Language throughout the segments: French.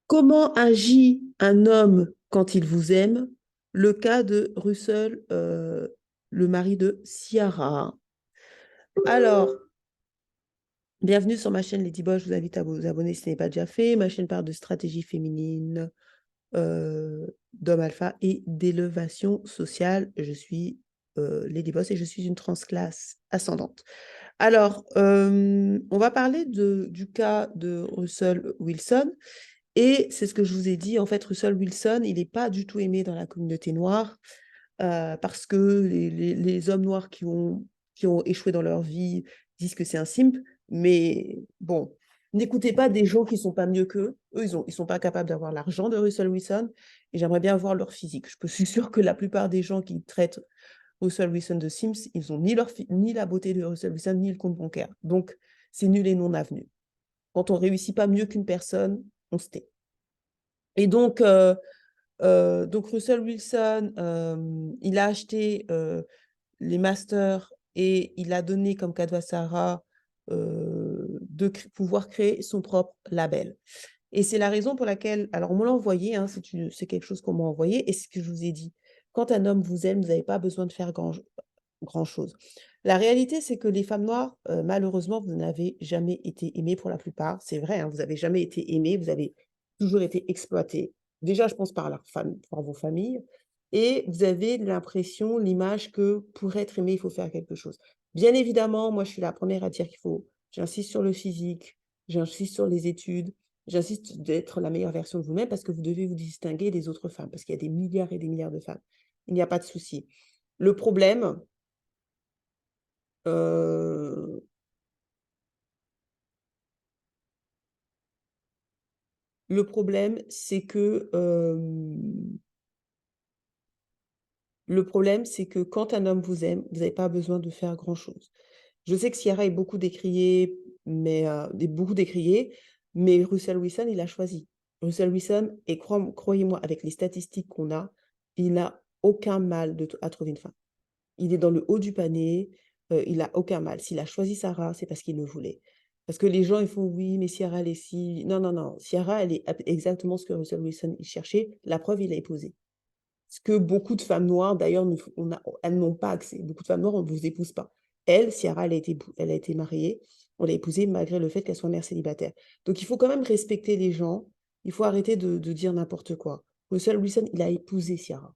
Comment agit un homme quand il vous aime? Le cas de Russell, le mari de Ciara. Alors, bienvenue sur ma chaîne Lady Boss. Je vous invite à vous abonner si ce n'est pas déjà fait. Ma chaîne parle de stratégie féminine, d'homme alpha et d'élévation sociale. Je suis Lady Boss et je suis une transclasse ascendante. Alors, on va parler du cas de Russell Wilson. Et c'est ce que je vous ai dit, en fait, Russell Wilson, il n'est pas du tout aimé dans la communauté noire parce que les hommes noirs qui ont échoué dans leur vie disent que c'est un simp. Mais bon, n'écoutez pas des gens qui ne sont pas mieux qu'eux. Eux, ils sont pas capables d'avoir l'argent de Russell Wilson. Et j'aimerais bien voir leur physique. Je suis sûre que la plupart des gens qui traitent Russell Wilson de Sims, ils n'ont ni la beauté de Russell Wilson, ni le compte bancaire. Donc, c'est nul et non avenu. Quand on ne réussit pas mieux qu'une personne, on se tait. Et donc Russell Wilson, il a acheté les masters et il a donné comme cadeau à Sarah de pouvoir créer son propre label. Et c'est la raison pour laquelle, alors on me l'a envoyé, hein, c'est quelque chose qu'on m'a envoyé, et c'est ce que je vous ai dit. Quand un homme vous aime, vous n'avez pas besoin de faire grand-chose. La réalité, c'est que les femmes noires, malheureusement, vous n'avez jamais été aimées pour la plupart. C'est vrai, hein, vous n'avez jamais été aimées, vous avez toujours été exploitées. Déjà, je pense par vos familles. Et vous avez l'impression, l'image que pour être aimé, il faut faire quelque chose. Bien évidemment, moi, je suis la première à dire j'insiste sur le physique, j'insiste sur les études, j'insiste d'être la meilleure version de vous-même parce que vous devez vous distinguer des autres femmes, parce qu'il y a des milliards et des milliards de femmes. Il n'y a pas de souci. Le problème, euh, le problème, c'est que quand un homme vous aime, vous n'avez pas besoin de faire grand-chose. Je sais que Ciara est beaucoup décriée, mais Russell Wilson, il a choisi. Russell Wilson, et croyez-moi, avec les statistiques qu'on a, il n'a aucun mal à trouver une femme. Il est dans le haut du panier, il n'a aucun mal. S'il a choisi Sarah, c'est parce qu'il le voulait. Parce que les gens, ils font oui, mais Ciara, elle est si. Non, non, non. Ciara, elle est exactement ce que Russell Wilson il cherchait. La preuve, il a épousé. Ce que beaucoup de femmes noires, d'ailleurs, elles n'ont pas accès. Beaucoup de femmes noires, on ne vous épouse pas. Elle, Ciara, elle a été mariée. On l'a épousée malgré le fait qu'elle soit mère célibataire. Donc, il faut quand même respecter les gens. Il faut arrêter de dire n'importe quoi. Russell Wilson, il a épousé Ciara.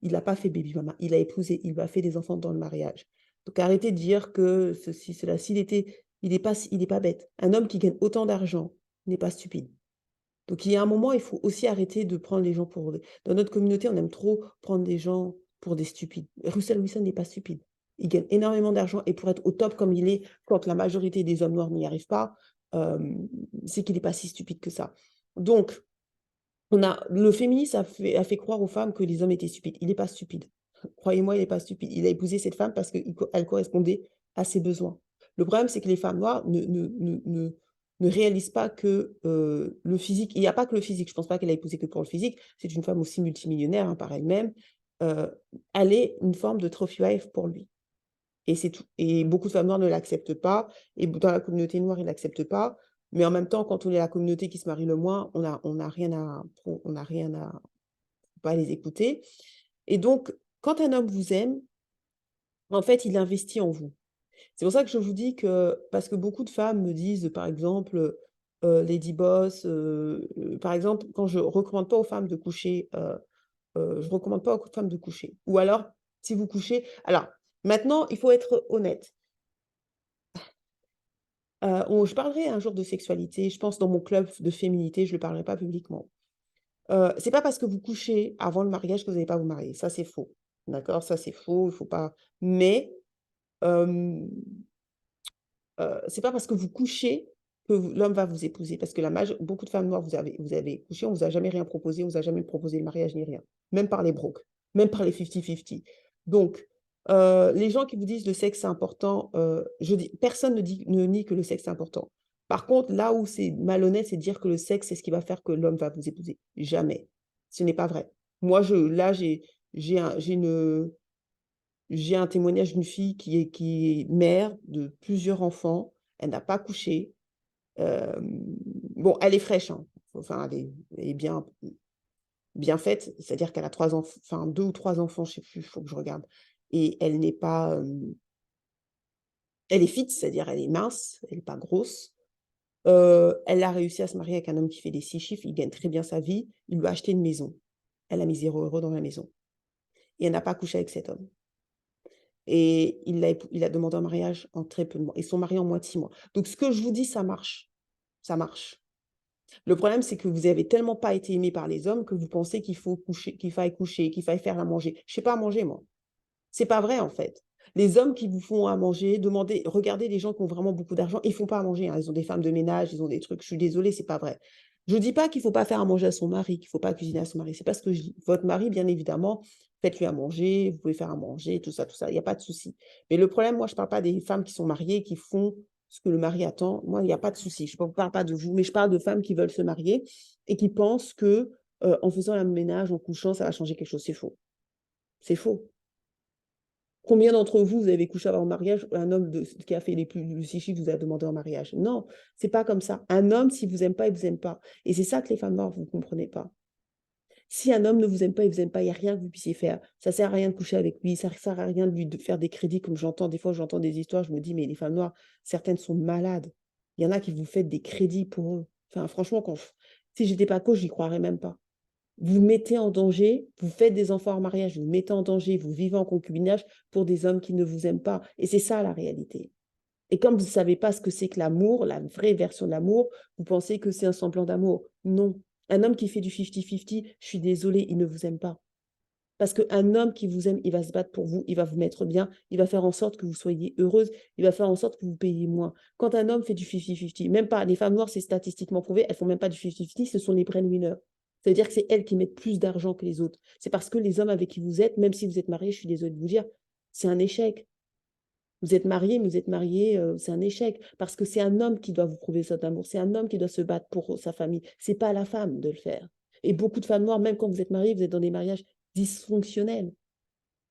Il n'a pas fait baby mama, il a épousé, il lui a fait des enfants dans le mariage. Donc arrêtez de dire que ceci, cela, il est pas bête. Un homme qui gagne autant d'argent n'est pas stupide. Donc il y a un moment, il faut aussi arrêter de prendre les gens pour... Dans notre communauté, on aime trop prendre des gens pour des stupides. Russell Wilson n'est pas stupide. Il gagne énormément d'argent et pour être au top comme il est, quand la majorité des hommes noirs n'y arrivent pas, c'est qu'il n'est pas si stupide que ça. Donc, le féminisme a fait croire aux femmes que les hommes étaient stupides. Il n'est pas stupide. Croyez-moi, il n'est pas stupide. Il a épousé cette femme parce qu'elle correspondait à ses besoins. Le problème, c'est que les femmes noires ne réalisent pas que le physique, il n'y a pas que le physique, je ne pense pas qu'elle a épousé que pour le physique, c'est une femme aussi multimillionnaire, hein, par elle-même, euh, elle est une forme de trophy wife pour lui. Et c'est tout. Et beaucoup de femmes noires ne l'acceptent pas. Et dans la communauté noire, ils ne l'acceptent pas. Mais en même temps, quand on est la communauté qui se marie le moins, on n'a rien à pas les écouter. Et donc, quand un homme vous aime, en fait, il investit en vous. C'est pour ça que je vous dis que, parce que beaucoup de femmes me disent, par exemple, Lady Boss, par exemple, quand je recommande pas aux femmes de coucher, je recommande pas aux femmes de coucher. Ou alors, si vous couchez, alors maintenant, il faut être honnête. Je parlerai un jour de sexualité, je pense dans mon club de féminité, je ne le parlerai pas publiquement. C'est pas parce que vous couchez avant le mariage que vous n'allez pas vous marier. Ça, c'est faux. D'accord? Ça, c'est faux. Il faut pas. Mais euh, c'est pas parce que vous couchez que l'homme va vous épouser. Parce que beaucoup de femmes noires, vous avez couché, on vous a jamais rien proposé, on vous a jamais proposé le mariage ni rien. Même par les brocs, même par les 50-50. Donc, les gens qui vous disent le sexe c'est important, personne ne nie que le sexe c'est important. Par contre, là où c'est malhonnête, c'est de dire que le sexe c'est ce qui va faire que l'homme va vous épouser. Jamais. Ce n'est pas vrai. Moi, là, j'ai un, j'ai une, j'ai un témoignage d'une fille qui est mère de plusieurs enfants. Elle n'a pas couché. Bon, elle est fraîche, hein. enfin, elle est bien faite, c'est-à-dire qu'elle a 3 enfants, enfin 2 ou 3 enfants, je sais plus, il faut que je regarde et elle n'est pas, elle est fit, c'est-à-dire elle est mince, elle est pas grosse. Elle a réussi à se marier avec un homme qui fait des 6 chiffres, il gagne très bien sa vie, il lui a acheté une maison. Elle a mis 0 € dans la maison et elle n'a pas couché avec cet homme et il a demandé en mariage en très peu de mois. Ils sont mariés en moins de 6 mois. Donc ce que je vous dis, ça marche, ça marche. Le problème, c'est que vous avez tellement pas été aimé par les hommes que vous pensez qu'il faille coucher, qu'il faille faire à manger. Je sais pas à manger moi. C'est pas vrai en fait. Les hommes qui vous font à manger, regardez les gens qui ont vraiment beaucoup d'argent, ils font pas à manger, hein. Ils ont des femmes de ménage, ils ont des trucs. Je suis désolée, c'est pas vrai. Je dis pas qu'il faut pas faire à manger à son mari, qu'il faut pas cuisiner à son mari. C'est pas ce que je dis. Votre mari, bien évidemment, faites-lui à manger, vous pouvez faire à manger, tout ça, tout ça. Il y a pas de souci. Mais le problème, moi, je parle pas des femmes qui sont mariées et qui font ce que le mari attend. Moi, il y a pas de souci. Je ne parle pas de vous, mais je parle de femmes qui veulent se marier et qui pensent que, en faisant le ménage, en couchant, ça va changer quelque chose. C'est faux. C'est faux. Combien d'entre vous, vous avez couché avant le mariage, un homme qui a fait le 6 chiffres vous a demandé en mariage? Non, c'est pas comme ça. Un homme, s'il vous aime pas, il vous aime pas. Et c'est ça que les femmes noires, vous ne comprenez pas. Si un homme ne vous aime pas, il vous aime pas, il n'y a rien que vous puissiez faire. Ça sert à rien de coucher avec lui, ça sert à rien de faire des crédits, comme j'entends. Des fois, j'entends des histoires, je me dis, mais les femmes noires, certaines sont malades. Il y en a qui vous faites des crédits pour eux. Enfin, franchement, si j'étais pas coach, j'y croirais même pas. Vous mettez en danger, vous faites des enfants en mariage, vous mettez en danger, vous vivez en concubinage pour des hommes qui ne vous aiment pas. Et c'est ça la réalité. Et comme vous ne savez pas ce que c'est que l'amour, la vraie version de l'amour, vous pensez que c'est un semblant d'amour. Non. Un homme qui fait du 50-50, je suis désolée, il ne vous aime pas. Parce qu'un homme qui vous aime, il va se battre pour vous, il va vous mettre bien, il va faire en sorte que vous soyez heureuse, il va faire en sorte que vous payiez moins. Quand un homme fait du 50-50, même pas, les femmes noires, c'est statistiquement prouvé, elles font même pas du 50-50, ce sont les breadwinners. C'est-à-dire que c'est elles qui mettent plus d'argent que les autres. C'est parce que les hommes avec qui vous êtes, même si vous êtes mariés, je suis désolée de vous dire, c'est un échec. Vous êtes mariés, mais vous êtes mariés, c'est un échec. Parce que c'est un homme qui doit vous prouver cet amour. C'est un homme qui doit se battre pour sa famille. C'est pas à la femme de le faire. Et beaucoup de femmes noires, même quand vous êtes mariés, vous êtes dans des mariages dysfonctionnels.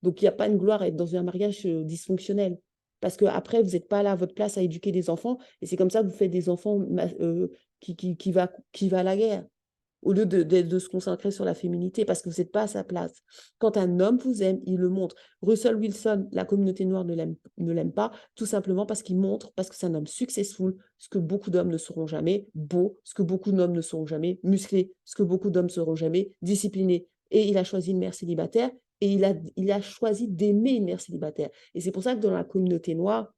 Donc, il n'y a pas une gloire à être dans un mariage dysfonctionnel. Parce qu'après, vous n'êtes pas là à votre place à éduquer des enfants. Et c'est comme ça que vous faites des enfants qui va à la guerre au lieu de se concentrer sur la féminité, parce que vous n'êtes pas à sa place. Quand un homme vous aime, il le montre. Russell Wilson, la communauté noire ne l'aime pas, tout simplement parce qu'il montre, parce que c'est un homme successful, ce que beaucoup d'hommes ne seront jamais, beau, ce que beaucoup d'hommes ne seront jamais, musclé, ce que beaucoup d'hommes seront jamais, discipliné. Et il a choisi une mère célibataire, et il a choisi d'aimer une mère célibataire. Et c'est pour ça que dans la communauté noire,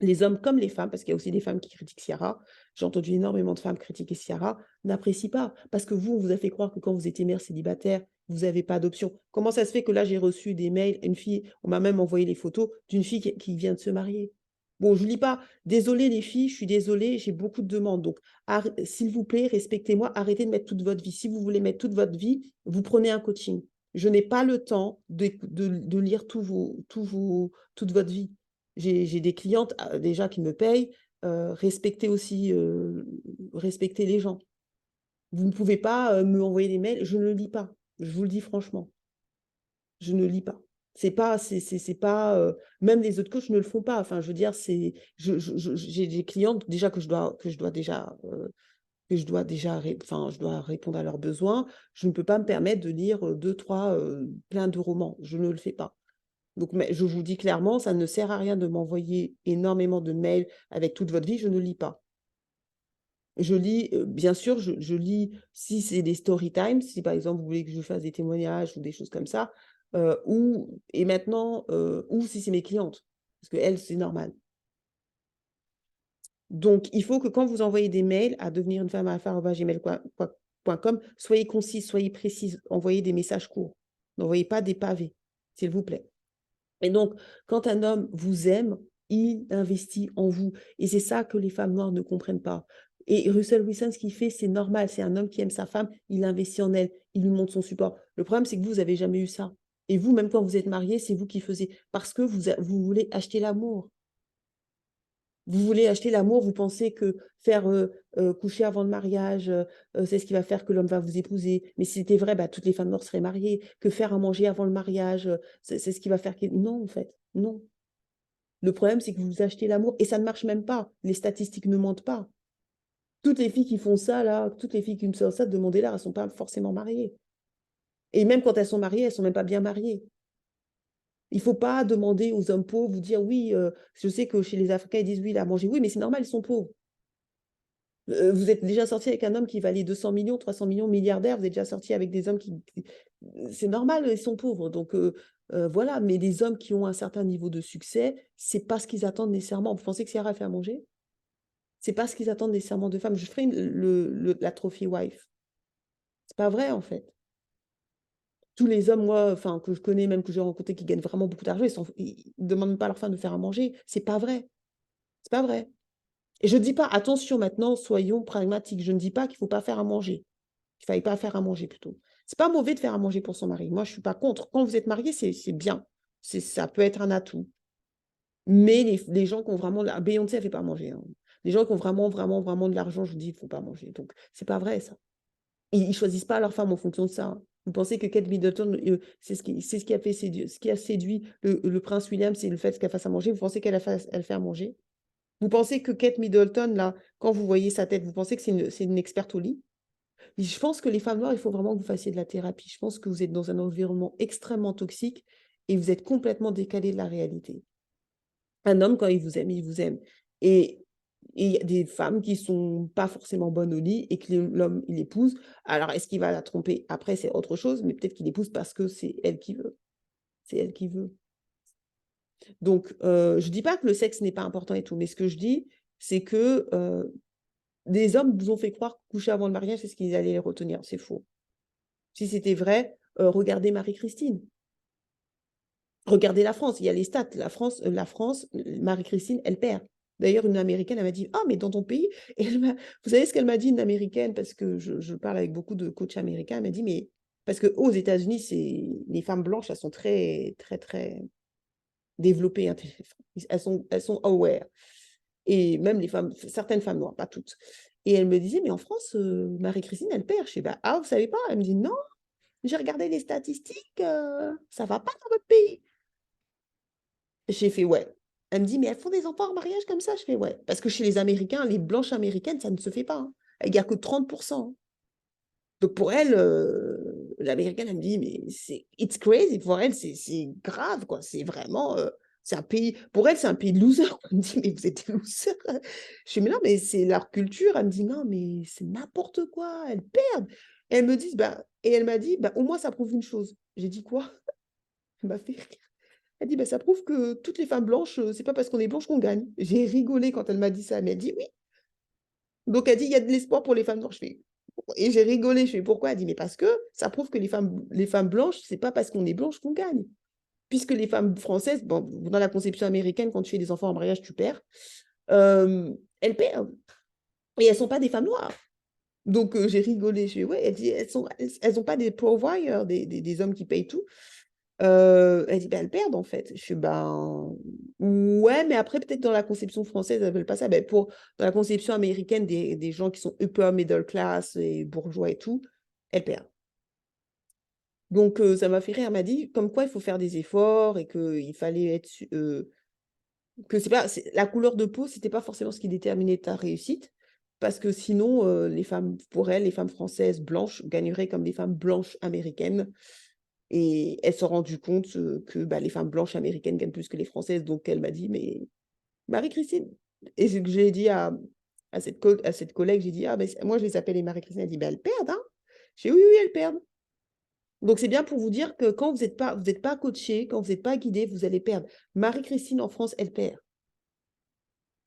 les hommes comme les femmes, parce qu'il y a aussi des femmes qui critiquent Ciara, j'ai entendu énormément de femmes critiquer Ciara, n'apprécient pas. Parce que vous, on vous a fait croire que quand vous étiez mère célibataire, vous n'avez pas d'option. Comment ça se fait que là, j'ai reçu des mails, une fille, on m'a même envoyé les photos d'une fille qui vient de se marier. Bon, je ne lis pas. Désolée les filles, je suis désolée, j'ai beaucoup de demandes. Donc, s'il vous plaît, respectez-moi, arrêtez de mettre toute votre vie. Si vous voulez mettre toute votre vie, vous prenez un coaching. Je n'ai pas le temps de lire toute votre vie. J'ai des clientes déjà qui me payent. Respectez aussi, respectez les gens. Vous ne pouvez pas me envoyer des mails. Je ne lis pas. Je vous le dis franchement. Je ne lis pas. C'est pas, c'est pas, même les autres coachs ne le font pas. Enfin, je veux dire, j'ai des clientes déjà enfin, je dois répondre à leurs besoins. Je ne peux pas me permettre de lire deux, trois, plein de romans. Je ne le fais pas. Donc, mais je vous dis clairement, ça ne sert à rien de m'envoyer énormément de mails avec toute votre vie, je ne lis pas. Je lis, bien sûr, je lis si c'est des story times, si par exemple vous voulez que je fasse des témoignages ou des choses comme ça, et maintenant, ou si c'est mes clientes, parce que elles, c'est normal. Donc, il faut que quand vous envoyez des mails à devenir une femme gmail.com, soyez concise, soyez précise, envoyez des messages courts. N'envoyez pas des pavés, s'il vous plaît. Et donc, quand un homme vous aime, il investit en vous. Et c'est ça que les femmes noires ne comprennent pas. Et Russell Wilson, ce qu'il fait, c'est normal. C'est un homme qui aime sa femme, il investit en elle, il lui montre son support. Le problème, c'est que vous n'avez jamais eu ça. Et vous, même quand vous êtes mariés, c'est vous qui faisiez. Parce que vous voulez acheter l'amour. Vous voulez acheter l'amour, vous pensez que faire coucher avant le mariage, c'est ce qui va faire que l'homme va vous épouser. Mais si c'était vrai, bah, toutes les femmes noires seraient mariées. Que faire à manger avant le mariage, c'est ce qui va faire que... Non, en fait, non. Le problème, c'est que vous achetez l'amour et ça ne marche même pas. Les statistiques ne mentent pas. Toutes les filles qui font ça, là, toutes les filles qui me sortent ça, demandez-leur, elles ne sont pas forcément mariées. Et même quand elles sont mariées, elles ne sont même pas bien mariées. Il ne faut pas demander aux hommes pauvres, vous dire oui, je sais que chez les Africains, ils disent oui, il a mangé. Oui, mais c'est normal, ils sont pauvres. Vous êtes déjà sorti avec un homme qui valait 200 millions, 300 millions, milliardaire. Vous êtes déjà sorti avec des hommes c'est normal, ils sont pauvres. Donc, voilà. Mais des hommes qui ont un certain niveau de succès, c'est pas ce qu'ils attendent nécessairement. Vous pensez que Ciara fait à manger? C'est pas ce qu'ils attendent nécessairement de femmes. Je ferai la trophy wife. C'est pas vrai, en fait. Tous les hommes, moi, enfin, que je connais, même que j'ai rencontrés, qui gagnent vraiment beaucoup d'argent, ils ne demandent pas à leur femme de faire à manger. C'est pas vrai. C'est pas vrai. Et je ne dis pas, attention maintenant, soyons pragmatiques. Je ne dis pas qu'il ne faut pas faire à manger. Il ne fallait pas faire à manger plutôt. C'est pas mauvais de faire à manger pour son mari. Moi, je ne suis pas contre. Quand vous êtes marié, c'est bien. Ça peut être un atout. Mais les gens qui ont vraiment... Beyoncé, elle ne fait pas à manger. Hein. Les gens qui ont vraiment, vraiment, vraiment de l'argent, je vous dis, il ne faut pas manger. Donc, c'est pas vrai, ça. Ils ne choisissent pas leur femme en fonction de ça. Hein. Vous pensez que Kate Middleton, c'est ce qui a fait ce qui a séduit le prince William, c'est le fait qu'elle fasse à manger. Vous pensez elle fait à manger? Vous pensez que Kate Middleton, là, quand vous voyez sa tête, vous pensez que c'est une experte au lit? Je pense que les femmes noires, il faut vraiment que vous fassiez de la thérapie. Je pense que vous êtes dans un environnement extrêmement toxique et vous êtes complètement décalé de la réalité. Un homme, quand il vous aime, il vous aime. Et il y a des femmes qui sont pas forcément bonnes au lit et que l'homme, il épouse. Alors, est-ce qu'il va la tromper? Après, c'est autre chose, mais peut-être qu'il épouse parce que c'est elle qui veut. C'est elle qui veut. Donc, je dis pas que le sexe n'est pas important et tout, mais ce que je dis, c'est que des hommes vous ont fait croire que coucher avant le mariage, c'est ce qu'ils allaient les retenir. C'est faux. Si c'était vrai, regardez Marie-Christine. Regardez la France, il y a les stats. La France, Marie-Christine, elle perd. D'ailleurs, une Américaine, elle m'a dit, ah, mais dans ton pays, et vous savez ce qu'elle m'a dit, une Américaine, parce que je parle avec beaucoup de coachs américains, elle m'a dit, mais parce qu'aux États-Unis, les femmes blanches, elles sont très, très, très développées. Elles sont aware. Et même certaines femmes noires, pas toutes. Et elle me disait, mais en France, Marie-Christine, elle perd. Je sais, bah, ah, vous savez pas? Elle me dit, non, j'ai regardé les statistiques, ça va pas dans votre pays. J'ai fait, ouais. Elle me dit, mais elles font des enfants en mariage comme ça? Je fais, ouais. Parce que chez les Américains, les blanches américaines, ça ne se fait pas. Hein. Elles gardent que 30%. Donc pour elle, l'américaine, elle me dit, mais it's crazy. Pour elle, c'est grave, quoi. C'est vraiment, c'est un pays, pour elle, c'est un pays de losers. Elle me dit, mais vous êtes des losers. Je dis, mais non, mais c'est leur culture. Elle me dit, non, mais c'est n'importe quoi. Elles perdent. Et elles me disent, bah, et elle m'a dit, bah, au moins, ça prouve une chose. J'ai dit, quoi? Elle m'a fait rire. Elle dit, bah, ça prouve que toutes les femmes blanches, c'est pas parce qu'on est blanche qu'on gagne. J'ai rigolé quand elle m'a dit ça, mais elle dit oui. Donc elle dit, il y a de l'espoir pour les femmes noires. Je fais, et j'ai rigolé, je fais pourquoi? Elle dit, mais parce que ça prouve que les femmes blanches, c'est pas parce qu'on est blanche qu'on gagne. Puisque les femmes françaises, bon, dans la conception américaine, quand tu fais des enfants en mariage, tu perds. Elles perdent. Et elles sont pas des femmes noires. Donc j'ai rigolé. Je fais, ouais, elle dit, elles ont pas des providers, des hommes qui payent tout. Elle dit: «Bah, elles perdent, en fait». Je fais: «Ben, ouais, mais après peut-être dans la conception française, elles veulent pas ça». Ben, dans la conception américaine des gens qui sont upper middle class et bourgeois et tout, elles perdent. Donc ça m'a fait rire. Elle m'a dit comme quoi il faut faire des efforts et qu'il fallait que c'est la couleur de peau, c'était pas forcément ce qui déterminait ta réussite parce que sinon, les femmes pour elle, les femmes françaises blanches gagneraient comme des femmes blanches américaines. Et elle s'est rendue compte, que, bah, les femmes blanches américaines gagnent plus que les françaises, donc elle m'a dit: «Mais Marie-Christine» et c'est que j'ai dit à cette collègue, j'ai dit: «Ah ben moi je les appelle les Marie-Christine». Elle dit: «Bah, elles perdent, hein». J'ai dit: «Oui, oui, elles perdent». Donc c'est bien pour vous dire que quand vous êtes pas coaché, quand vous êtes pas guidé, vous allez perdre. Marie-Christine en France, elle perd.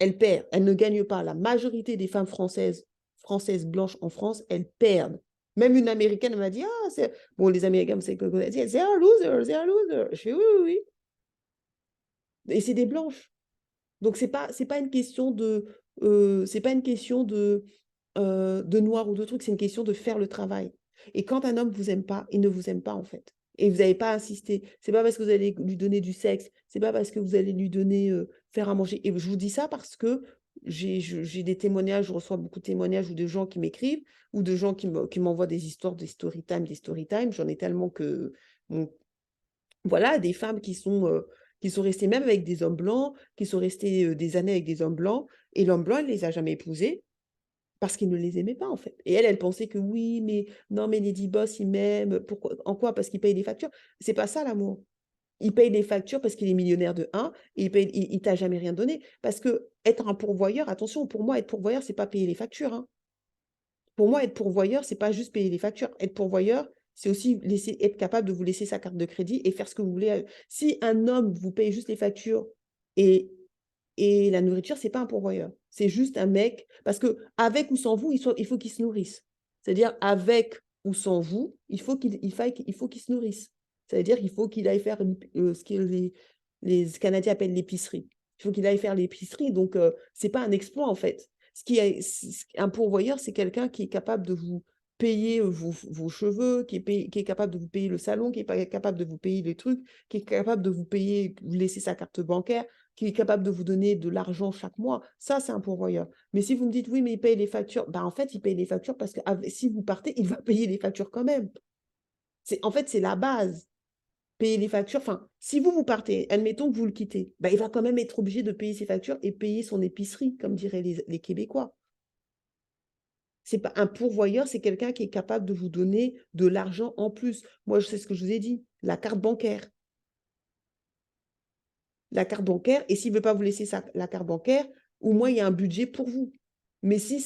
Elle perd, elle ne gagne pas. La majorité des femmes françaises blanches en France, elles perdent. Même une américaine elle m'a dit: «Ah, c'est» bon, les Américains, vous savez quoi elle dit: «They are losers, they are losers». Je fais: «Oui, oui, oui» et c'est des blanches. Donc c'est pas une question c'est pas une question de noir ou de truc, c'est une question de faire le travail. Et quand un homme vous aime pas, il ne vous aime pas, en fait. Et vous n'avez pas insisté. C'est pas parce que vous allez lui donner du sexe, c'est pas parce que vous allez lui donner, faire à manger. Et je vous dis ça parce que j'ai des témoignages, je reçois beaucoup de témoignages ou de gens qui m'écrivent ou de gens qui m'envoient des histoires, des story time. J'en ai tellement que, bon, voilà, des femmes qui sont restées même avec des hommes blancs, qui sont restées, des années avec des hommes blancs et l'homme blanc, il les a jamais épousées parce qu'il ne les aimait pas, en fait. Et elle pensait que oui, mais non, mais Lady Boss, il m'aime. Pourquoi, en quoi? Parce qu'il paye des factures. C'est pas ça, l'amour. Il paye des factures parce qu'il est millionnaire de un, et il t'a jamais rien donné. Parce que être un pourvoyeur, attention, pour moi, être pourvoyeur, c'est pas payer les factures, hein. Pour moi, être pourvoyeur, c'est pas juste payer les factures. Être pourvoyeur, c'est aussi être capable de vous laisser sa carte de crédit et faire ce que vous voulez. Si un homme vous paye juste les factures et, et la nourriture, c'est pas un pourvoyeur. C'est juste un mec. Parce que avec ou sans vous, il faut qu'il se nourrisse. C'est-à-dire, avec ou sans vous, il faut qu'il se nourrisse. C'est-à-dire qu'il faut qu'il aille faire ce que les Canadiens appellent l'épicerie. Il faut qu'il aille faire l'épicerie. Donc, c'est pas un exploit, en fait. Un pourvoyeur, c'est quelqu'un qui est capable de vous payer vos cheveux, qui est capable de vous payer le salon, qui est capable de vous payer les trucs, qui est capable de vous payer, vous laisser sa carte bancaire, qui est capable de vous donner de l'argent chaque mois. Ça, c'est un pourvoyeur. Mais si vous me dites, oui, mais il paye les factures, bah, en fait, il paye les factures parce que si vous partez, il va payer les factures quand même. En fait, c'est la base. Payer les factures. Enfin, si vous partez, admettons que vous le quittez, bah, il va quand même être obligé de payer ses factures et payer son épicerie, comme diraient les Québécois. C'est pas un pourvoyeur, c'est quelqu'un qui est capable de vous donner de l'argent en plus. Moi, je sais ce que je vous ai dit, la carte bancaire. La carte bancaire, et s'il ne veut pas vous laisser la carte bancaire, au moins il y a un budget pour vous. Mais si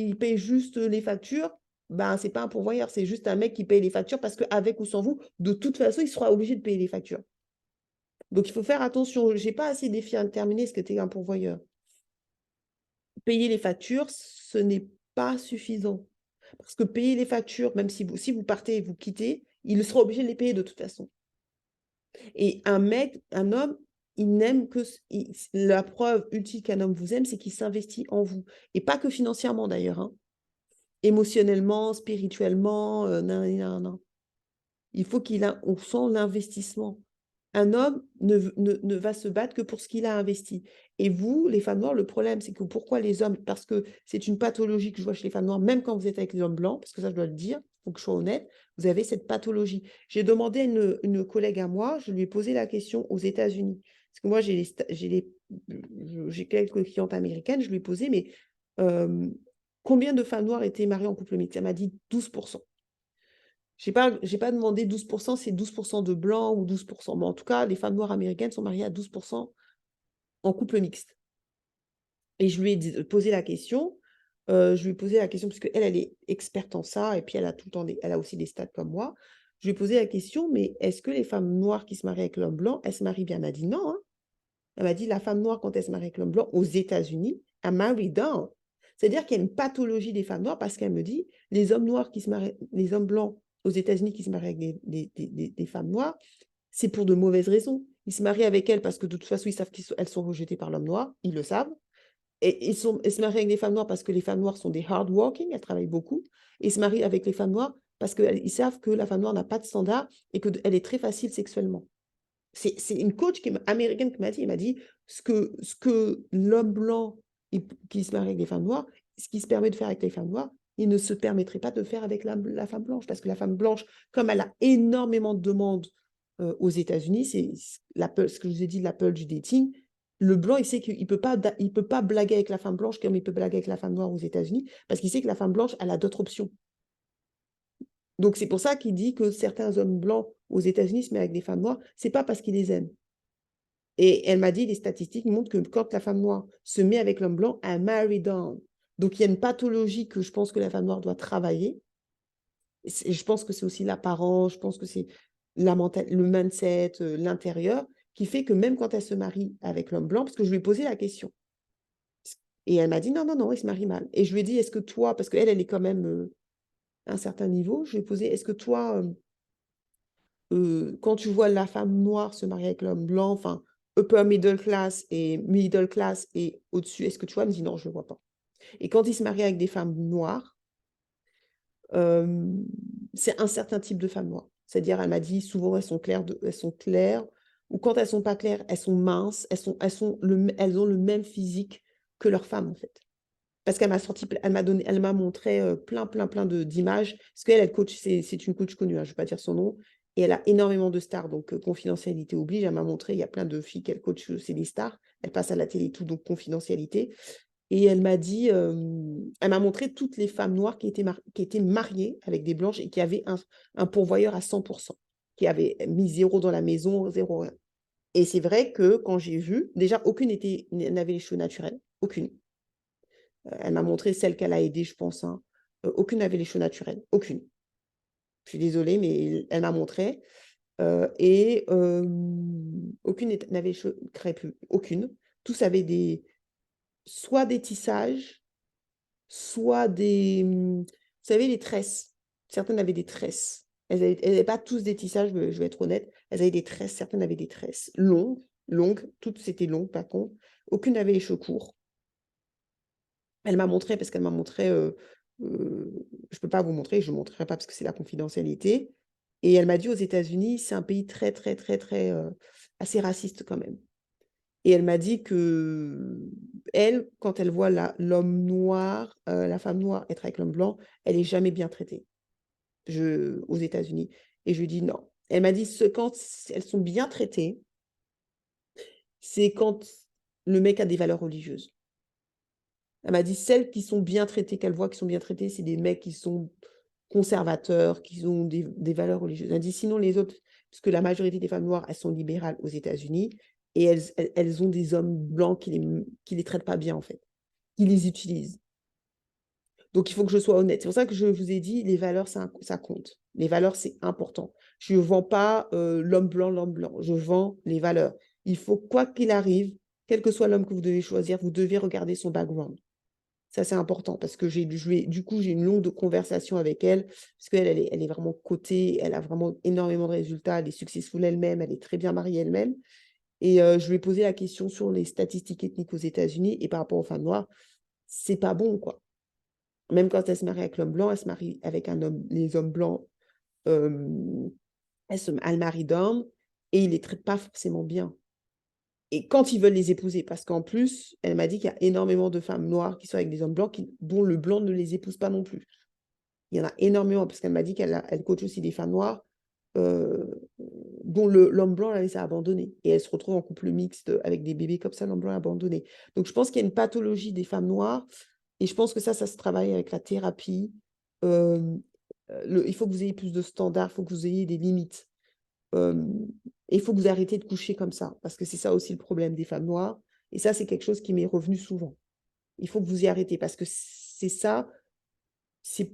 il paye juste les factures, ben, ce n'est pas un pourvoyeur, c'est juste un mec qui paye les factures parce qu'avec ou sans vous, de toute façon, il sera obligé de payer les factures. Donc, il faut faire attention. Je n'ai pas assez déterminé ce que était un pourvoyeur. Payer les factures, ce n'est pas suffisant. Parce que payer les factures, même si vous partez et vous quittez, il sera obligé de les payer de toute façon. Et un homme, il n'aime que... la preuve ultime qu'un homme vous aime, c'est qu'il s'investit en vous. Et pas que financièrement d'ailleurs, hein. Émotionnellement, spirituellement, non, non, non. Il faut on sent l'investissement. Un homme ne va se battre que pour ce qu'il a investi. Et vous, les femmes noires, le problème, c'est que pourquoi les hommes, parce que c'est une pathologie que je vois chez les femmes noires, même quand vous êtes avec les hommes blancs, parce que ça, je dois le dire, il faut que je sois honnête, vous avez cette pathologie. J'ai demandé à une collègue à moi, je lui ai posé la question aux États-Unis. Parce que moi, j'ai quelques clientes américaines, je lui ai posé, mais combien de femmes noires étaient mariées en couple mixte? Elle m'a dit 12%. Je n'ai pas demandé 12%, c'est 12% de blancs ou 12%. Mais en tout cas, les femmes noires américaines sont mariées à 12% en couple mixte. Et je lui ai posé la question, parce qu'elle est experte en ça, et puis elle a tout le temps elle a aussi des stats comme moi. Je lui ai posé la question, mais est-ce que les femmes noires qui se marient avec l'homme blanc, elles se marient bien? Elle m'a dit non, hein. Elle m'a dit, la femme noire, quand elle se marie avec l'homme blanc, aux États-Unis, elle marry down. C'est-à-dire qu'il y a une pathologie des femmes noires parce qu'elle me dit, les hommes noirs qui se marient, les hommes blancs aux États-Unis qui se marient avec des femmes noires, c'est pour de mauvaises raisons. Ils se marient avec elles parce que de toute façon, ils savent qu'elles sont rejetées par l'homme noir, ils le savent. Et ils se marient avec des femmes noires parce que les femmes noires sont des hard working, elles travaillent beaucoup. Et ils se marient avec les femmes noires parce qu'ils savent que la femme noire n'a pas de standard et qu'elle est très facile sexuellement. C'est une coach américaine qui m'a dit, elle m'a dit, ce que l'homme blanc qui se marie avec des femmes noires, ce qui se permet de faire avec les femmes noires, il ne se permettrait pas de faire avec la femme blanche. Parce que la femme blanche, comme elle a énormément de demandes aux États-Unis, c'est ce que je vous ai dit, l'Apple du dating, le blanc, il sait qu'il ne peut pas blaguer avec la femme blanche comme il peut blaguer avec la femme noire aux États-Unis, parce qu'il sait que la femme blanche, elle a d'autres options. Donc, c'est pour ça qu'il dit que certains hommes blancs aux États-Unis se mettent avec des femmes noires, c'est pas parce qu'ils les aiment. Et elle m'a dit, les statistiques montrent que quand la femme noire se met avec l'homme blanc, elle marry down. Donc, il y a une pathologie que je pense que la femme noire doit travailler. Et je pense que c'est aussi l'apparence, je pense que c'est le mindset, l'intérieur, qui fait que même quand elle se marie avec l'homme blanc, parce que je lui ai posé la question, et elle m'a dit, non, non, non, il se marie mal. Et je lui ai dit, est-ce que toi, parce qu'elle, elle est quand même à un certain niveau, je lui ai posé, est-ce que toi, quand tu vois la femme noire se marier avec l'homme blanc, enfin, upper middle class et au-dessus, est-ce que tu vois? Elle me dit non, je ne le vois pas. Et quand il se marie avec des femmes noires, c'est un certain type de femme noire. C'est-à-dire, elle m'a dit souvent, elles sont claires, ou quand elles ne sont pas claires, elles sont minces, elles ont le même physique que leur femme, en fait. Parce qu'elle elle m'a montré plein d'images. Parce qu'elle, elle coach, c'est une coach connue, hein, je ne vais pas dire son nom. Et elle a énormément de stars, donc confidentialité oblige. Elle m'a montré, il y a plein de filles qu'elle coach, c'est des stars. Elle passe à la télé et tout, donc confidentialité. Et elle m'a dit, elle m'a montré toutes les femmes noires qui étaient mariées avec des blanches et qui avaient un pourvoyeur à 100%, qui avaient mis zéro dans la maison, zéro rien. Et c'est vrai que quand j'ai vu, déjà, aucune n'avait les cheveux naturels, aucune. Elle m'a montré celle qu'elle a aidée, je pense, hein. Aucune n'avait les cheveux naturels, aucune. Je suis désolée, mais elle m'a montré. Et aucune n'avait les cheveux crépus, aucune. Tous avaient soit des tissages, soit vous savez, les tresses. Certaines avaient des tresses. Elles n'avaient pas tous des tissages, je vais être honnête. Elles avaient des tresses, certaines avaient des tresses longues, longues, toutes c'était long, par contre. Aucune n'avait les cheveux courts. Elle m'a montré, parce qu'elle m'a montré, je ne peux pas vous montrer, je ne montrerai pas parce que c'est la confidentialité. Et elle m'a dit aux États-Unis, c'est un pays très, très, très, très, assez raciste quand même. Et elle m'a dit que elle, quand elle voit l'homme noir, la femme noire être avec l'homme blanc, elle est jamais bien traitée aux États-Unis. Et je lui dis non. Elle m'a dit quand elles sont bien traitées, c'est quand le mec a des valeurs religieuses. Elle m'a dit celles qui sont bien traitées, qu'elle voit qui sont bien traitées, c'est des mecs qui sont conservateurs, qui ont des valeurs religieuses. Elle dit sinon les autres, puisque la majorité des femmes noires, elles sont libérales aux États-Unis, et elles ont des hommes blancs qui les traitent pas bien, en fait, qui les utilisent. Donc, il faut que je sois honnête. C'est pour ça que je vous ai dit, les valeurs, ça compte. Les valeurs, c'est important. Je ne vends pas l'homme blanc. Je vends les valeurs. Il faut, quoi qu'il arrive, quel que soit l'homme que vous devez choisir, vous devez regarder son background. Ça, c'est important parce que du coup, j'ai une longue conversation avec elle parce qu'elle elle est vraiment cotée, elle a vraiment énormément de résultats, elle est successful elle-même, elle est très bien mariée elle-même. Et je lui ai posé la question sur les statistiques ethniques aux États-Unis et par rapport aux femmes noires, c'est pas bon, quoi. Même quand elle se marie avec l'homme blanc, elle se marie avec les hommes blancs, euh, elle marie d'hommes et ils les traitent pas forcément bien. Et quand ils veulent les épouser, parce qu'en plus, elle m'a dit qu'il y a énormément de femmes noires qui sont avec des hommes blancs dont le blanc ne les épouse pas non plus. Il y en a énormément, parce qu'elle m'a dit qu'elle coach aussi des femmes noires euh, dont l'homme blanc l'a laissé abandonner. Et elle se retrouve en couple mixte avec des bébés comme ça, l'homme blanc abandonné. Donc je pense qu'il y a une pathologie des femmes noires, et je pense que ça se travaille avec la thérapie. Euh, il faut que vous ayez plus de standards, il faut que vous ayez des limites. Et il faut que vous arrêtez de coucher comme ça, parce que c'est ça aussi le problème des femmes noires. Et ça, c'est quelque chose qui m'est revenu souvent. Il faut que vous y arrêtez, parce que c'est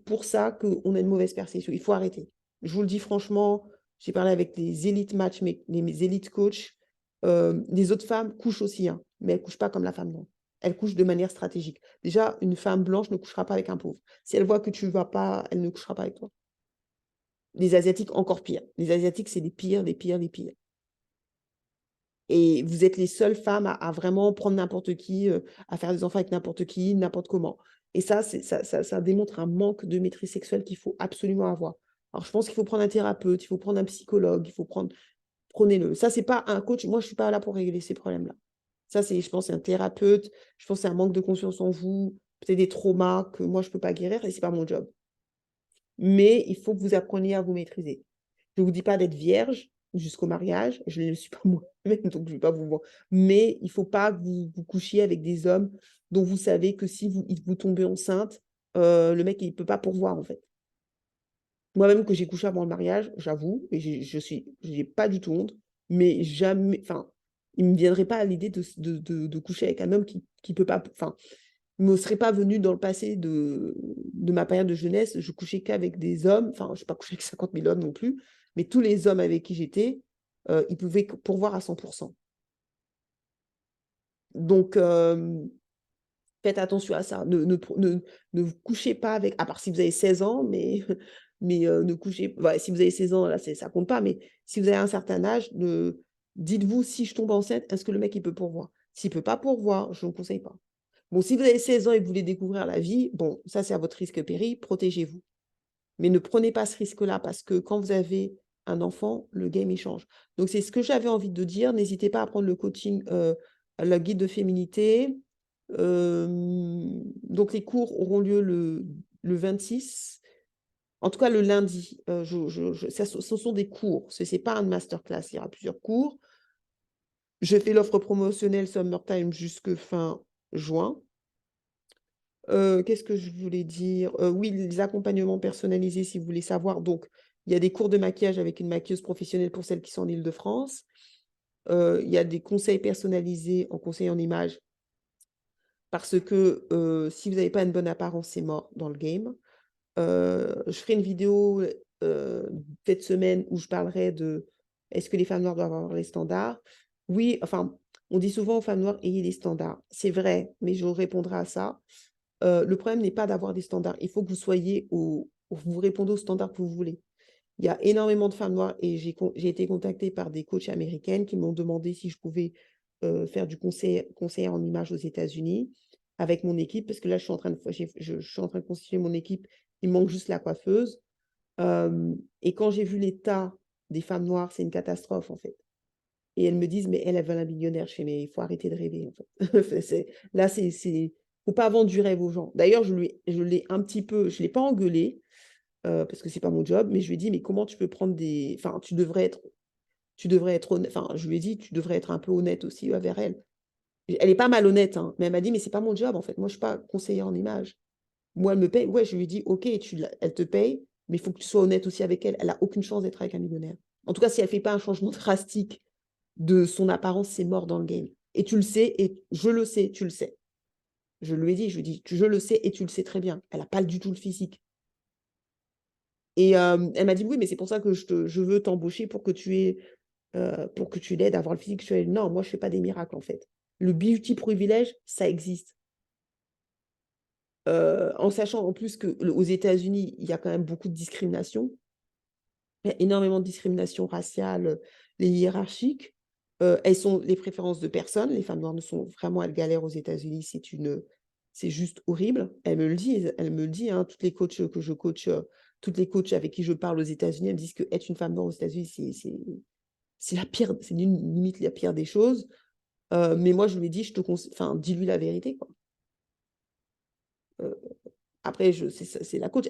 pour ça qu'on a une mauvaise perception. Il faut arrêter. Je vous le dis franchement, j'ai parlé avec les élites match, mais les élites coach. Les autres femmes couchent aussi, hein, mais elles ne couchent pas comme la femme noire. Elles couchent de manière stratégique. Déjà, une femme blanche ne couchera pas avec un pauvre. Si elle voit que tu ne vas pas, elle ne couchera pas avec toi. Les Asiatiques, encore pire. Les Asiatiques, c'est les pires, les pires, les pires. Et vous êtes les seules femmes à vraiment prendre n'importe qui, à faire des enfants avec n'importe qui, n'importe comment. Et ça démontre un manque de maîtrise sexuelle qu'il faut absolument avoir. Alors, je pense qu'il faut prendre un thérapeute, il faut prendre un psychologue, prenez-le. Ça, c'est pas un coach. Moi, je ne suis pas là pour régler ces problèmes-là. Ça, je pense, c'est un thérapeute. Je pense que c'est un manque de confiance en vous, peut-être des traumas que moi, je ne peux pas guérir et ce n'est pas mon job. Mais il faut que vous appreniez à vous maîtriser. Je ne vous dis pas d'être vierge jusqu'au mariage, je ne le suis pas moi-même, donc je ne vais pas vous voir. Mais il ne faut pas que vous couchiez avec des hommes dont vous savez que si vous tombez enceinte, le mec, il ne peut pas pourvoir, en fait. Moi-même, que j'ai couché avant le mariage, j'avoue, et je n'ai pas du tout honte, mais jamais, enfin, il ne me viendrait pas à l'idée de coucher avec un homme qui ne peut pas, enfin, il ne me serait pas venu dans le passé de ma période de jeunesse, je couchais qu'avec des hommes, enfin, je n'ai pas couché avec 50 000 hommes non plus, mais tous les hommes avec qui j'étais, ils pouvaient pourvoir à 100%. Donc, faites attention à ça. Ne vous couchez pas avec, à part si vous avez 16 ans, mais, ne couchez, ouais, si vous avez 16 ans, là, ça compte pas, mais si vous avez un certain âge, dites-vous, si je tombe enceinte, est-ce que le mec, il peut pourvoir? S'il ne peut pas pourvoir, je ne vous conseille pas. Bon, si vous avez 16 ans et que vous voulez découvrir la vie, bon, ça, c'est à votre risque et péril, protégez-vous. Mais ne prenez pas ce risque-là parce que quand vous avez un enfant, le game, il change. Donc, c'est ce que j'avais envie de dire. N'hésitez pas à prendre le coaching, la guide de féminité. Donc, les cours auront lieu le 26. En tout cas, le lundi. Ce sont des cours. Ce n'est pas un masterclass. Il y aura plusieurs cours. Je fais l'offre promotionnelle Summertime jusque fin juin. Qu'est-ce que je voulais dire? Oui, les accompagnements personnalisés, si vous voulez savoir. Donc, il y a des cours de maquillage avec une maquilleuse professionnelle pour celles qui sont en Île-de-France. Il y a des conseils personnalisés en conseil en images parce que si vous n'avez pas une bonne apparence, c'est mort dans le game. Je ferai une vidéo cette semaine où je parlerai de est-ce que les femmes noires doivent avoir les standards? Oui, enfin, on dit souvent aux femmes noires, ayez les standards. C'est vrai, mais je répondrai à ça. Le problème n'est pas d'avoir des standards. Il faut que vous soyez vous répondez aux standards que vous voulez. Il y a énormément de femmes noires et j'ai été contactée par des coachs américaines qui m'ont demandé si je pouvais faire du conseil en images aux États-Unis avec mon équipe, parce que là, je suis en train je suis en train de constituer mon équipe. Il manque juste la coiffeuse. Et quand j'ai vu l'état des femmes noires, c'est une catastrophe, en fait. Et elles me disent, mais elles veulent un millionnaire. Je fais, mais il faut arrêter de rêver, en fait. Là, faut pas vendre du rêve aux gens. D'ailleurs, je l'ai un petit peu, je l'ai pas engueulé, parce que c'est pas mon job, mais je lui ai dit, mais comment tu peux prendre des, enfin, tu devrais être honnête, enfin, je lui ai dit, tu devrais être un peu honnête aussi envers elle. Elle est pas malhonnête, hein, mais elle m'a dit, mais c'est pas mon job, en fait. Moi, je suis pas conseillère en image. Moi, elle me paye. Ouais, je lui ai dit, ok, elle te paye, mais il faut que tu sois honnête aussi avec elle. Elle a aucune chance d'être avec un millionnaire. En tout cas, si elle fait pas un changement drastique de son apparence, c'est mort dans le game. Et tu le sais, et je le sais, tu le sais. Je lui ai dit, je lui ai dit, je le sais et tu le sais très bien. Elle n'a pas du tout le physique. Et elle m'a dit, oui, mais c'est pour ça que je veux t'embaucher pour que tu l'aides à avoir le physique. Je suis non, moi, je ne fais pas des miracles, en fait. Le beauty privilège, ça existe. En sachant en plus qu'aux États-Unis, il y a quand même beaucoup de discrimination. Il y a énormément de discrimination raciale et hiérarchique. Elles sont les préférences de personnes. Les femmes noires ne sont vraiment, elles galèrent aux États-Unis. C'est juste horrible. Elle me le dit, hein, toutes les coachs que je coach, toutes les coachs avec qui je parle aux États-Unis, elles me disent que être une femme noire aux États-Unis, c'est la pire, c'est limite la pire des choses. Mais moi, je lui ai dit, enfin, dis-lui la vérité, quoi. Après, c'est la coach.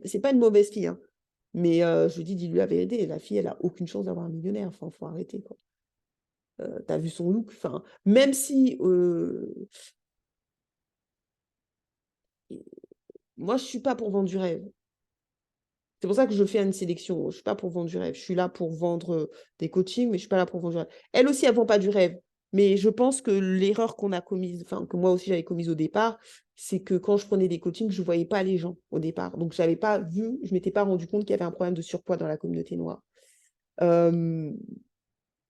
C'est pas une mauvaise fille, hein. Mais je lui dis, dis-lui la vérité. La fille, elle a aucune chance d'avoir un millionnaire. Enfin, faut arrêter, quoi. T'as vu son look. Enfin, même si moi, je suis pas pour vendre du rêve. C'est pour ça que je fais une sélection. Je ne suis pas pour vendre du rêve. Je suis là pour vendre des coachings, mais je ne suis pas là pour vendre du rêve. Elle aussi, elle ne vend pas du rêve. Mais je pense que l'erreur qu'on a commise, enfin, que moi aussi j'avais commise au départ, c'est que quand je prenais des coachings, je ne voyais pas les gens au départ. Donc, je ne m'étais pas rendu compte qu'il y avait un problème de surpoids dans la communauté noire. Euh,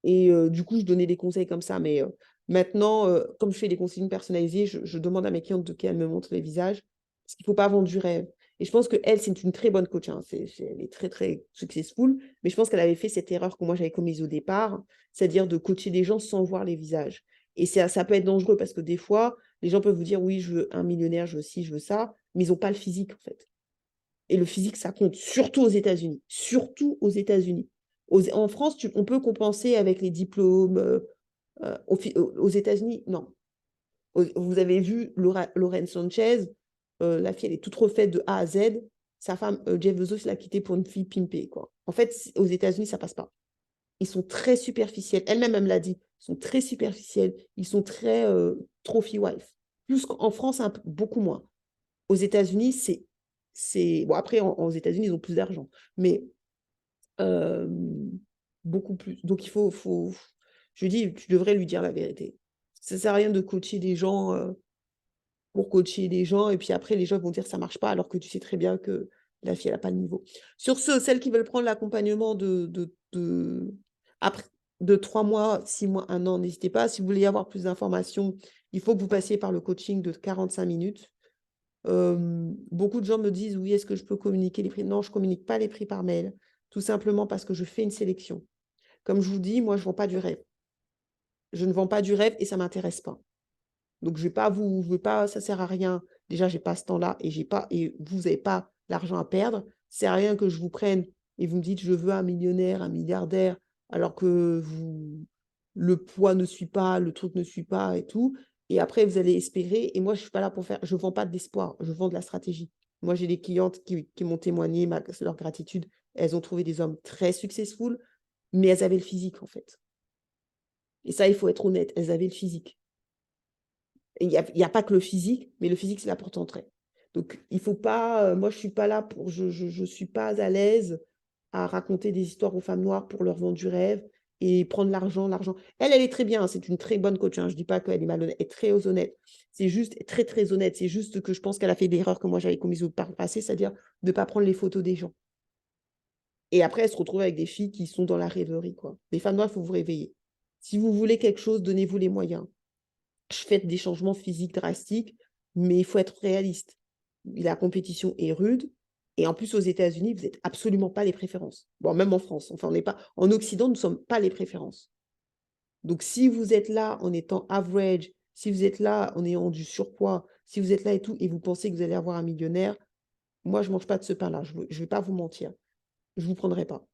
du coup, je donnais des conseils comme ça. Mais maintenant, comme je fais des conseils personnalisés, je demande à mes clientes de qu'elles me montrent les visages. Parce qu'il ne faut pas vendre du rêve. Et je pense qu'elle, c'est une très bonne coach, hein. Elle est très, très successful. Mais je pense qu'elle avait fait cette erreur que moi, j'avais commise au départ, c'est-à-dire de coacher des gens sans voir les visages. Et ça peut être dangereux parce que des fois, les gens peuvent vous dire, oui, je veux un millionnaire, je veux ci, je veux ça, mais ils n'ont pas le physique, en fait. Et le physique, ça compte, surtout aux États-Unis. Surtout aux États-Unis. En France, on peut compenser avec les diplômes. Aux États-Unis, non. Vous avez vu Lorraine Sanchez, la fille, elle est toute refaite de A à Z. Sa femme, Jeff Bezos, l'a quittée pour une fille pimpée, quoi. En fait, aux États-Unis, ça passe pas. Ils sont très superficiels. Elle-même, elle me l'a dit. Ils sont très superficiels. Ils sont très trophy wife. Plus qu'en France, beaucoup moins. Aux États-Unis, bon, après, aux États-Unis, ils ont plus d'argent. Mais euh, beaucoup plus. Donc, je lui dis, tu devrais lui dire la vérité. Ça ne sert à rien de coacher des gens pour coacher des gens, et puis après, les gens vont dire ça marche pas, alors que tu sais très bien que la fille, elle n'a pas le niveau. Sur ce, celles qui veulent prendre l'accompagnement après, de 3 mois, 6 mois, 1 an, n'hésitez pas. Si vous voulez y avoir plus d'informations, il faut que vous passiez par le coaching de 45 minutes. Beaucoup de gens me disent, oui, est-ce que je peux communiquer les prix? Non, je ne communique pas les prix par mail, tout simplement parce que je fais une sélection. Comme je vous dis, moi, je ne vends pas du rêve. Je ne vends pas du rêve et ça ne m'intéresse pas. Donc, je veux pas, ça sert à rien. Déjà, j'ai pas ce temps-là et vous n'avez pas l'argent à perdre. Ça sert à rien que je vous prenne et vous me dites, je veux un millionnaire, un milliardaire, alors que le poids ne suit pas, le truc ne suit pas et tout. Et après, vous allez espérer. Et moi, je suis pas là pour faire, je vends pas de l'espoir, je vends de la stratégie. Moi, j'ai des clientes qui m'ont témoigné leur gratitude. Elles ont trouvé des hommes très successful, mais elles avaient le physique, en fait. Et ça, il faut être honnête, elles avaient le physique. Il y a pas que le physique, mais le physique, c'est la porte d'entrée. Donc, il faut pas, moi, je suis pas là pour, je suis pas à l'aise à raconter des histoires aux femmes noires pour leur vendre du rêve et prendre l'argent. Elle est très bien, hein, c'est une très bonne coach, hein, je dis pas qu'elle est malhonnête, elle est très honnête. C'est juste très, très honnête. C'est juste que je pense qu'elle a fait l'erreur que moi j'avais commise au passé, c'est-à-dire de ne pas prendre les photos des gens. Et après, elle se retrouve avec des filles qui sont dans la rêverie, quoi. Les femmes noires, il faut vous réveiller. Si vous voulez quelque chose, donnez-vous les moyens. Faites des changements physiques drastiques, mais il faut être réaliste. La compétition est rude. Et en plus, aux États-Unis, vous n'êtes absolument pas les préférences. Bon, même en France. Enfin, on n'est pas. En Occident, nous ne sommes pas les préférences. Donc, si vous êtes là en étant average, si vous êtes là en ayant du surpoids, si vous êtes là et tout, et vous pensez que vous allez avoir un millionnaire, moi, je ne mange pas de ce pain-là. Je ne vais pas vous mentir. Je ne vous prendrai pas.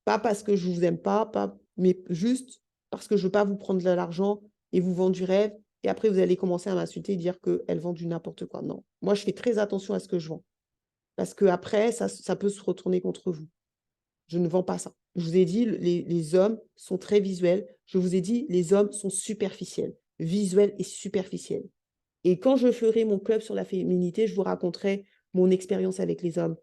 Pas parce que je ne vous aime pas, mais juste parce que je ne veux pas vous prendre de l'argent et vous vendre du rêve. Et après, vous allez commencer à m'insulter et dire qu'elle vend du n'importe quoi. Non. Moi, je fais très attention à ce que je vends. Parce que après, ça peut se retourner contre vous. Je ne vends pas ça. Je vous ai dit, les hommes sont très visuels. Je vous ai dit, les hommes sont superficiels. Visuels et superficiels. Et quand je ferai mon club sur la féminité, je vous raconterai mon expérience avec les hommes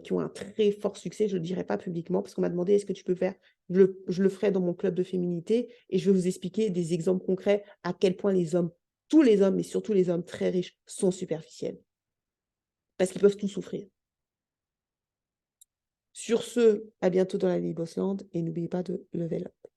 qui ont un très fort succès. Je ne le dirai pas publiquement parce qu'on m'a demandé est-ce que tu peux faire. Je le ferai dans mon club de féminité et je vais vous expliquer des exemples concrets à quel point les hommes, tous les hommes, mais surtout les hommes très riches, sont superficiels. Parce qu'ils peuvent tout souffrir. Sur ce, à bientôt dans la vie Bossland et n'oubliez pas de level up.